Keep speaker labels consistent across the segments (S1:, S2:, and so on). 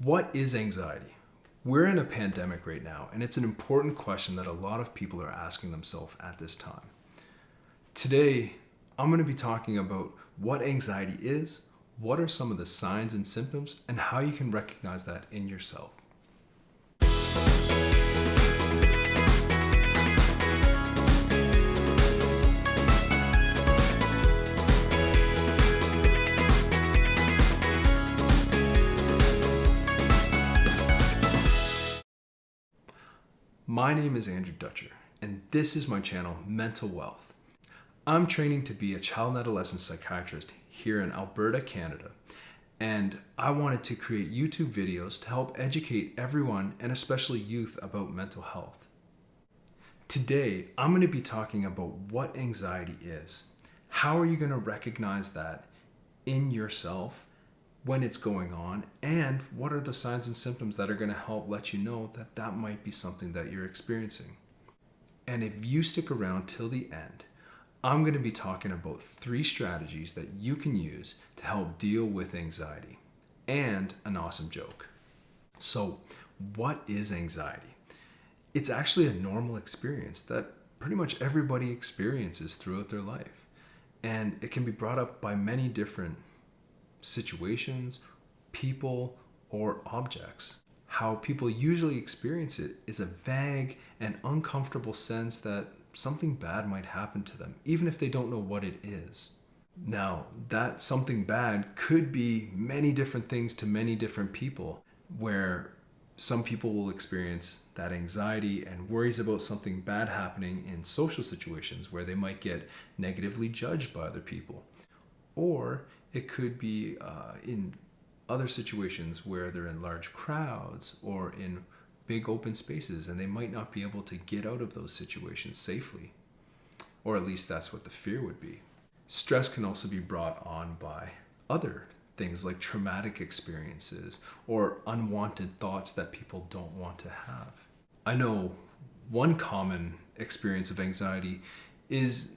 S1: What is anxiety? We're in a pandemic right now, and it's an important question that a lot of people are asking themselves at this time. Today, I'm going to be talking about what anxiety is, what are some of the signs and symptoms, and how you can recognize that in yourself. My name is Andrew Dutcher, and this is my channel, Mental Wealth. I'm training to be a child and adolescent psychiatrist here in Alberta, Canada, and I wanted to create YouTube videos to help educate everyone, and especially youth, about mental health. Today, I'm going to be talking about what anxiety is. How are you going to recognize that in yourself when it's going on, and what are the signs and symptoms that are going to help let you know that that might be something that you're experiencing. And if you stick around till the end, I'm going to be talking about 3 strategies that you can use to help deal with anxiety and an awesome joke. So, what is anxiety? It's actually a normal experience that pretty much everybody experiences throughout their life. And it can be brought up by many different situations, people, or objects. How people usually experience it is a vague and uncomfortable sense that something bad might happen to them, even if they don't know what it is. Now, that something bad could be many different things to many different people, where some people will experience that anxiety and worries about something bad happening in social situations where they might get negatively judged by other people. Or it could be in other situations where they're in large crowds or in big open spaces, and they might not be able to get out of those situations safely. Or at least that's what the fear would be. Stress can also be brought on by other things like traumatic experiences or unwanted thoughts that people don't want to have. I know one common experience of anxiety is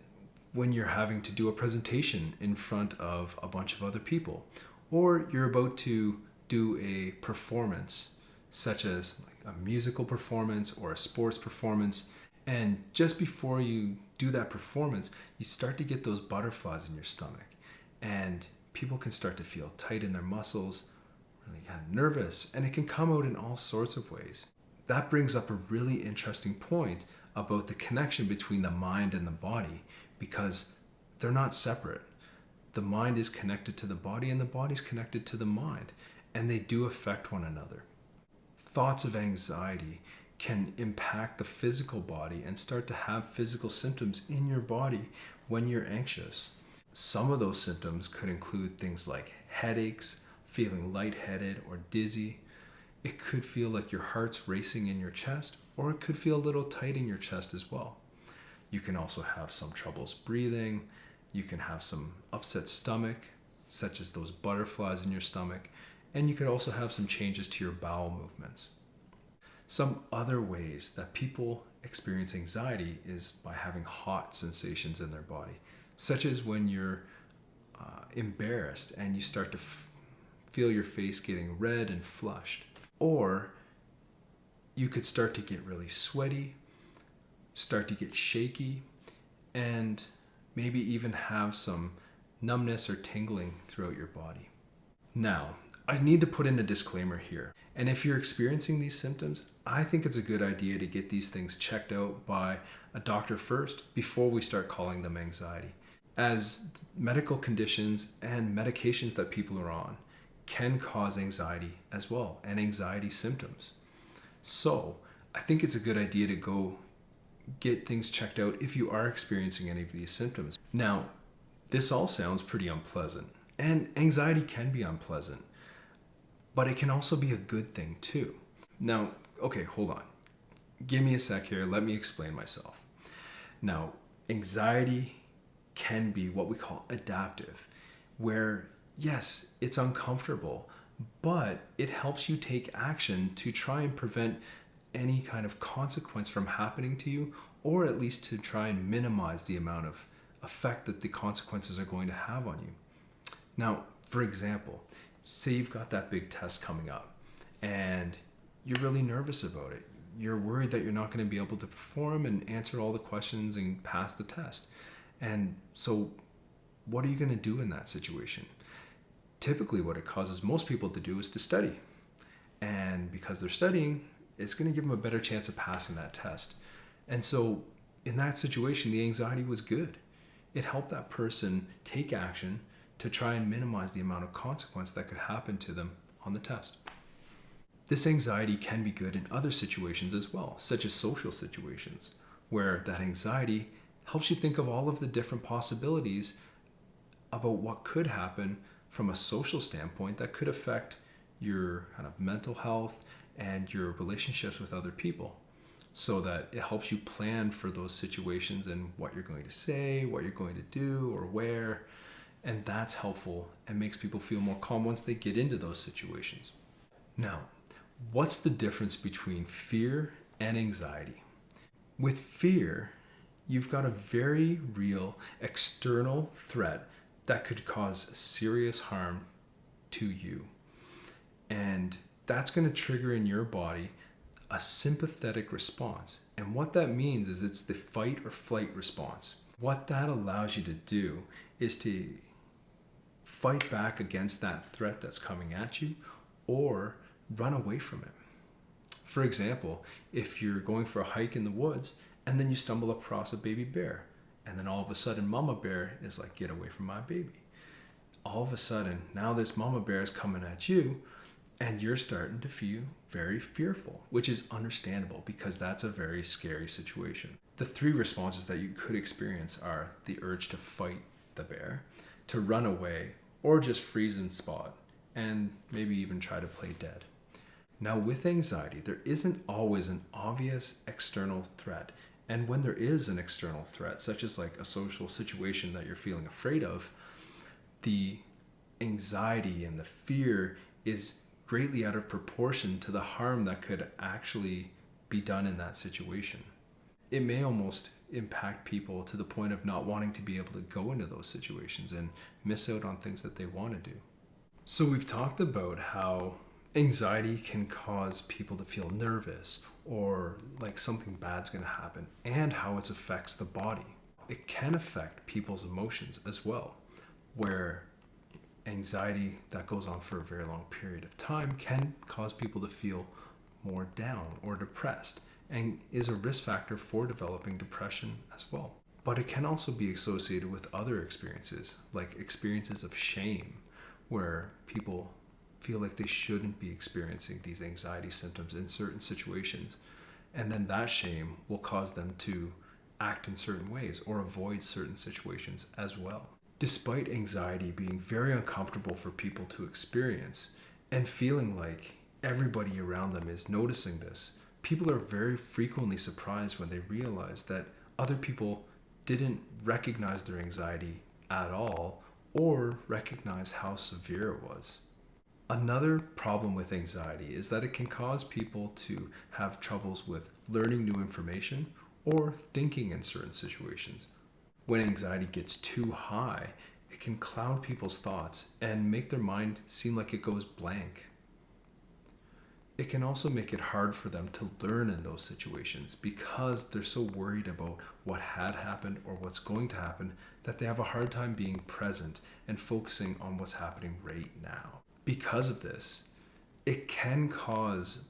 S1: when you're having to do a presentation in front of a bunch of other people, or you're about to do a performance, such as like a musical performance or a sports performance, and just before you do that performance, you start to get those butterflies in your stomach, and people can start to feel tight in their muscles, really kind of nervous, and it can come out in all sorts of ways. That brings up a really interesting point about the connection between the mind and the body, because they're not separate. The mind is connected to the body, and the body is connected to the mind, and they do affect one another. Thoughts of anxiety can impact the physical body and start to have physical symptoms in your body when you're anxious. Some of those symptoms could include things like headaches, feeling lightheaded or dizzy. It could feel like your heart's racing in your chest, or it could feel a little tight in your chest as well. You can also have some troubles breathing. You can have some upset stomach, such as those butterflies in your stomach. And you could also have some changes to your bowel movements. Some other ways that people experience anxiety is by having hot sensations in their body, such as when you're embarrassed and you start to feel your face getting red and flushed. Or you could start to get really sweaty, start to get shaky, and maybe even have some numbness or tingling throughout your body. Now, I need to put in a disclaimer here. And if you're experiencing these symptoms, I think it's a good idea to get these things checked out by a doctor first before we start calling them anxiety, as medical conditions and medications that people are on can cause anxiety as well, and anxiety symptoms. So I think it's a good idea to go get things checked out if you are experiencing any of these symptoms. Now, this all sounds pretty unpleasant, and anxiety can be unpleasant, but it can also be a good thing too. Now, okay, hold on. Give me a sec here. Let me explain myself. Now, anxiety can be what we call adaptive, where yes, it's uncomfortable, but it helps you take action to try and prevent any kind of consequence from happening to you, or at least to try and minimize the amount of effect that the consequences are going to have on you. Now, for example, say you've got that big test coming up and you're really nervous about it. You're worried that you're not going to be able to perform and answer all the questions and pass the test. And so what are you going to do in that situation? Typically, what it causes most people to do is to study. And because they're studying, it's going to give them a better chance of passing that test. And so in that situation, the anxiety was good. It helped that person take action to try and minimize the amount of consequence that could happen to them on the test. This anxiety can be good in other situations as well, such as social situations, where that anxiety helps you think of all of the different possibilities about what could happen from a social standpoint that could affect your kind of mental health and your relationships with other people, so that it helps you plan for those situations and what you're going to say, what you're going to do, or where. And that's helpful and makes people feel more calm once they get into those situations. Now, what's the difference between fear and anxiety? With fear, you've got a very real external threat that could cause serious harm to you. And that's going to trigger in your body a sympathetic response. And what that means is it's the fight or flight response. What that allows you to do is to fight back against that threat that's coming at you or run away from it. For example, if you're going for a hike in the woods and then you stumble across a baby bear, and then all of a sudden mama bear is like, get away from my baby. All of a sudden, now this mama bear is coming at you and you're starting to feel very fearful, which is understandable because that's a very scary situation. The three responses that you could experience are the urge to fight the bear, to run away, or just freeze and spot, and maybe even try to play dead. Now, with anxiety, there isn't always an obvious external threat. And when there is an external threat, such as like a social situation that you're feeling afraid of, the anxiety and the fear is greatly out of proportion to the harm that could actually be done in that situation. It may almost impact people to the point of not wanting to be able to go into those situations and miss out on things that they want to do. So we've talked about how anxiety can cause people to feel nervous or like something bad's going to happen, and how it affects the body. It can affect people's emotions as well, where anxiety that goes on for a very long period of time can cause people to feel more down or depressed, and is a risk factor for developing depression as well. But it can also be associated with other experiences, like experiences of shame, where people feel like they shouldn't be experiencing these anxiety symptoms in certain situations. And then that shame will cause them to act in certain ways or avoid certain situations as well. Despite anxiety being very uncomfortable for people to experience and feeling like everybody around them is noticing this, people are very frequently surprised when they realize that other people didn't recognize their anxiety at all or recognize how severe it was. Another problem with anxiety is that it can cause people to have troubles with learning new information or thinking in certain situations. When anxiety gets too high, it can cloud people's thoughts and make their mind seem like it goes blank. It can also make it hard for them to learn in those situations because they're so worried about what had happened or what's going to happen that they have a hard time being present and focusing on what's happening right now. Because of this, it can cause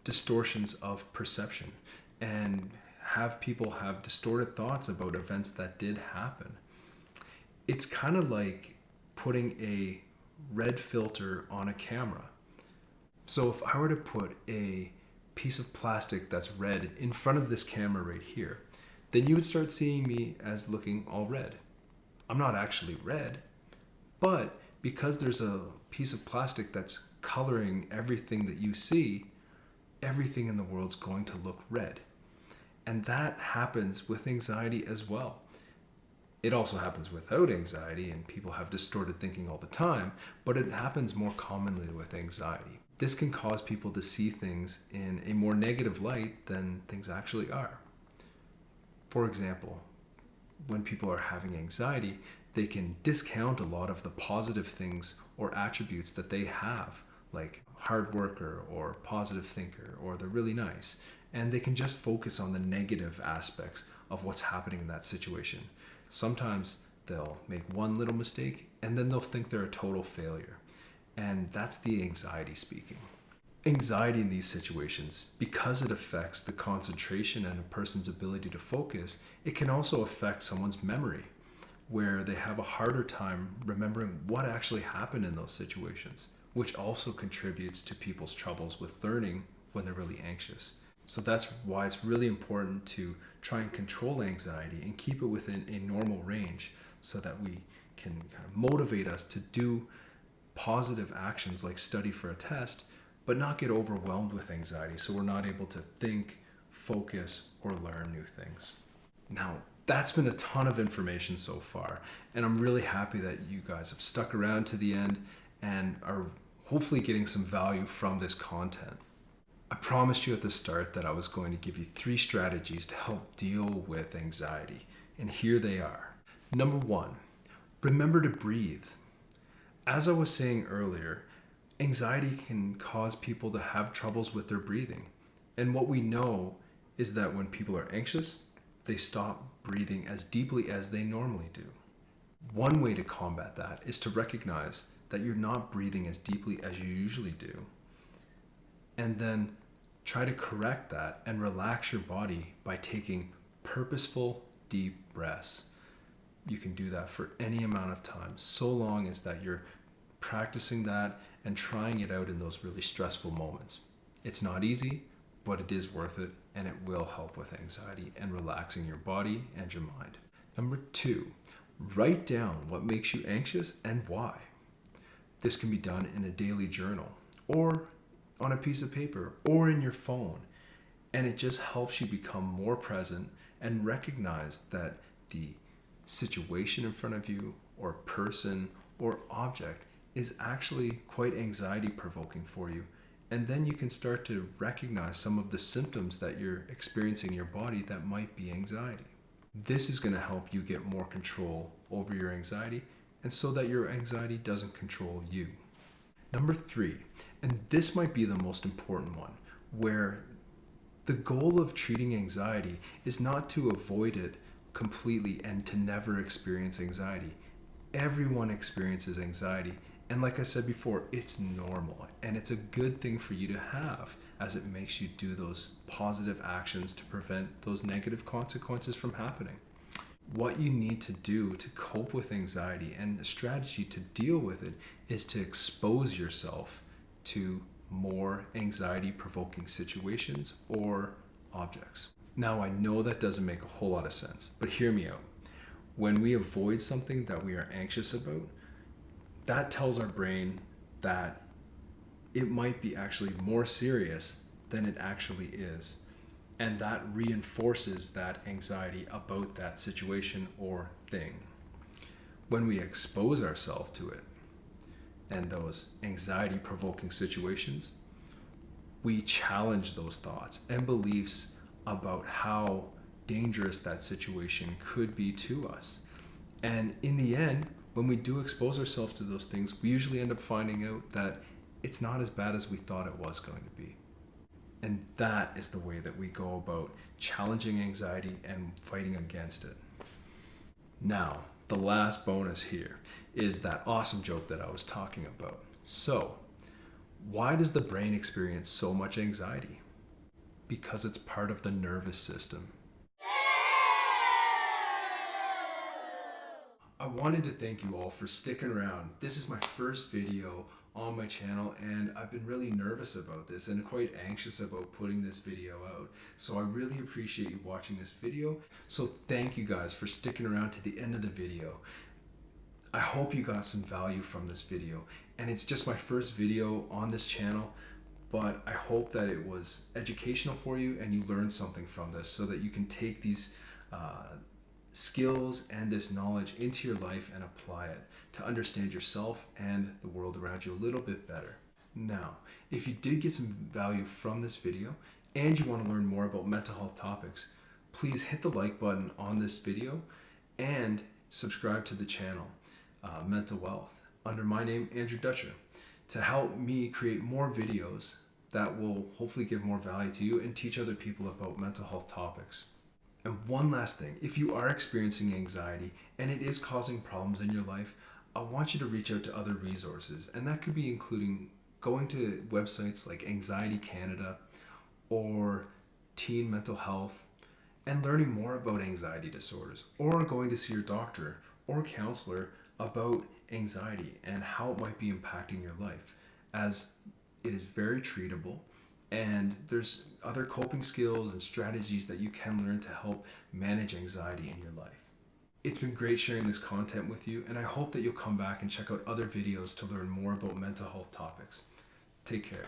S1: distortions of perception and have people have distorted thoughts about events that did happen. It's kind of like putting a red filter on a camera. So if I were to put a piece of plastic that's red in front of this camera right here, then you would start seeing me as looking all red. I'm not actually red, but because there's a piece of plastic that's coloring everything that you see, everything in the world's going to look red. And that happens with anxiety as well. It also happens without anxiety, and people have distorted thinking all the time, but it happens more commonly with anxiety. This can cause people to see things in a more negative light than things actually are. For example, when people are having anxiety, they can discount a lot of the positive things or attributes that they have, like hard worker or positive thinker, or they're really nice, and they can just focus on the negative aspects of what's happening in that situation. Sometimes they'll make one little mistake and then they'll think they're a total failure. And that's the anxiety speaking. Anxiety in these situations, because it affects the concentration and a person's ability to focus, it can also affect someone's memory, where they have a harder time remembering what actually happened in those situations, which also contributes to people's troubles with learning when they're really anxious. So that's why it's really important to try and control anxiety and keep it within a normal range, so that we can kind of motivate us to do positive actions like study for a test, but not get overwhelmed with anxiety so we're not able to think, focus, or learn new things. Now, that's been a ton of information so far, and I'm really happy that you guys have stuck around to the end and are hopefully getting some value from this content. I promised you at the start that I was going to give you 3 strategies to help deal with anxiety, and here they are. Number 1, remember to breathe. As I was saying earlier, anxiety can cause people to have troubles with their breathing. And what we know is that when people are anxious, they stop breathing as deeply as they normally do. One way to combat that is to recognize that you're not breathing as deeply as you usually do. And then try to correct that and relax your body by taking purposeful, deep breaths. You can do that for any amount of time, so long as that you're practicing that and trying it out in those really stressful moments. It's not easy, but it is worth it, and it will help with anxiety and relaxing your body and your mind. Number 2, write down what makes you anxious and why. This can be done in a daily journal, or on a piece of paper, or in your phone, and it just helps you become more present and recognize that the situation in front of you, or person, or object is actually quite anxiety provoking for you. And then you can start to recognize some of the symptoms that you're experiencing in your body that might be anxiety. This is going to help you get more control over your anxiety, and so that your anxiety doesn't control you. Number 3, and this might be the most important one, where the goal of treating anxiety is not to avoid it completely and to never experience anxiety. Everyone experiences anxiety, and like I said before, it's normal, and it's a good thing for you to have, as it makes you do those positive actions to prevent those negative consequences from happening. What you need to do to cope with anxiety, and the strategy to deal with it, is to expose yourself to more anxiety provoking situations or objects. Now, I know that doesn't make a whole lot of sense, but hear me out. When we avoid something that we are anxious about, that tells our brain that it might be actually more serious than it actually is. And that reinforces that anxiety about that situation or thing. When we expose ourselves to it and those anxiety provoking situations, we challenge those thoughts and beliefs about how dangerous that situation could be to us. And in the end, when we do expose ourselves to those things, we usually end up finding out that it's not as bad as we thought it was going to be. And that is the way that we go about challenging anxiety and fighting against it. Now, the last bonus here is that awesome joke that I was talking about. So, why does the brain experience so much anxiety? Because it's part of the nervous system. I wanted to thank you all for sticking around. This is my first video on my channel, and I've been really nervous about this and quite anxious about putting this video out. So I really appreciate you watching this video. So thank you guys for sticking around to the end of the video. I hope you got some value from this video, and it's just my first video on this channel, but I hope that it was educational for you and you learned something from this, so that you can take these skills and this knowledge into your life and apply it to understand yourself and the world around you a little bit better. Now, if you did get some value from this video and you want to learn more about mental health topics, please hit the like button on this video and subscribe to the channel, Mental Wealth, under my name, Andrew Dutcher. to help me create more videos that will hopefully give more value to you and teach other people about mental health topics. And one last thing, if you are experiencing anxiety and it is causing problems in your life, I want you to reach out to other resources. And that could be including going to websites like Anxiety Canada or Teen Mental Health and learning more about anxiety disorders, or going to see your doctor or counselor about anxiety and how it might be impacting your life, as it is very treatable and there's other coping skills and strategies that you can learn to help manage anxiety in your life. It's been great sharing this content with you, and I hope that you'll come back and check out other videos to learn more about mental health topics. Take care.